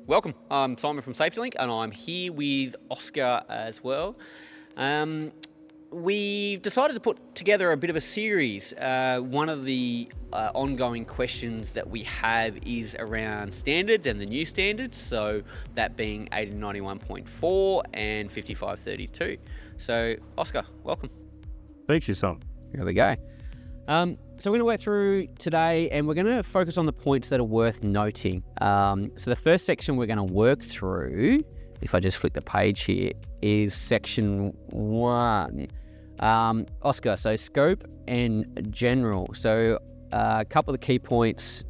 Welcome. I'm Simon from SafetyLink, and I'm here with Oscar as well. We decided to put together a bit of a series. One of the ongoing questions that we have is around standards and the new standards, so that being 1891.4 and 5532. So, Oscar, welcome. Thank you, Sam. Here we go. So we're going to work through today, and we're going to focus on the points that are worth noting. So the first section we're going to work through, if I just flick the page here, is section 1. Oscar, so scope and general. So a couple of the key points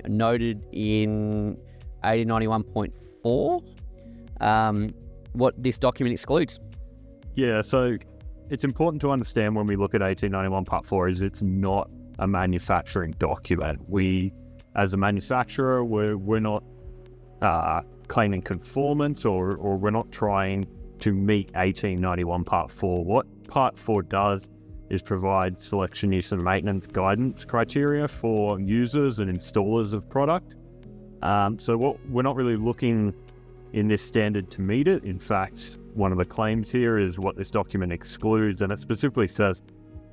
noted in 1891.4, what this document excludes. Yeah, so it's important to understand when we look at 1891 Part 4 is it's not a manufacturing document. We, as a manufacturer, we're not claiming conformance or we're not trying to meet 1891 Part 4. What Part 4 does is provide selection, use and maintenance guidance criteria for users and installers of product. So we're not really looking in this standard to meet it. In fact, one of the claims here is what this document excludes, and it specifically says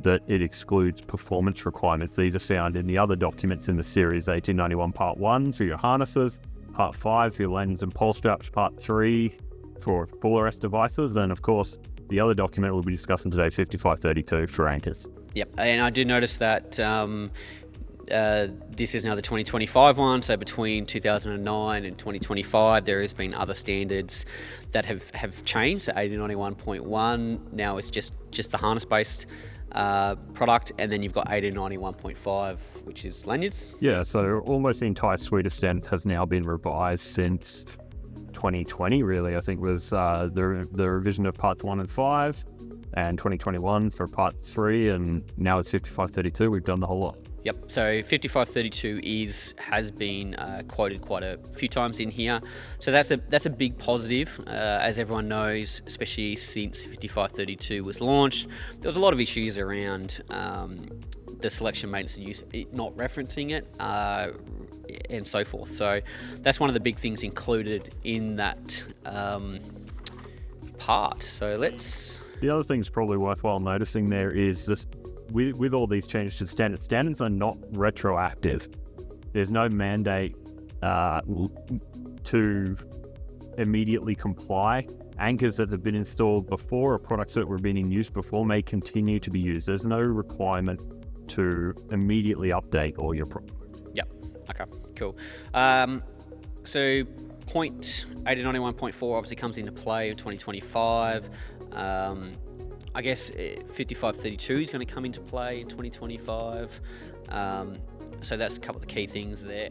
that it excludes performance requirements. These are found in the other documents in the series, 1891 Part 1 for your harnesses, Part 5 for your lens and pole straps, Part 3 for full arrest devices, and of course, the other document we'll be discussing today, 5532 for anchors. Yep, and I did notice that this is now the 2025 one, so between 2009 and 2025 there has been other standards that have changed. So 1891.1 now it's just the harness based product, and then you've got 1891.5, which is lanyards. Yeah, so almost the entire suite of standards has now been revised since 2020, really. I think was the revision of parts 1 and 5, and 2021 for part 3, and now it's 5532. We've done the whole lot. Yep, so 5532 has been quoted quite a few times in here. So that's a big positive, as everyone knows, especially since 5532 was launched. There was a lot of issues around the selection, maintenance and use, it not referencing it, and so forth. So that's one of the big things included in that part. So let's... The other thing's probably worthwhile noticing there is this. With all these changes to standards are not retroactive. There's no mandate to immediately comply. Anchors that have been installed before or products that were being in use before may continue to be used. There's no requirement to immediately update all your products. Yep. Okay, cool. So point 1891.4 obviously comes into play in 2025. I guess 5532 is going to come into play in 2025. So that's a couple of the key things there.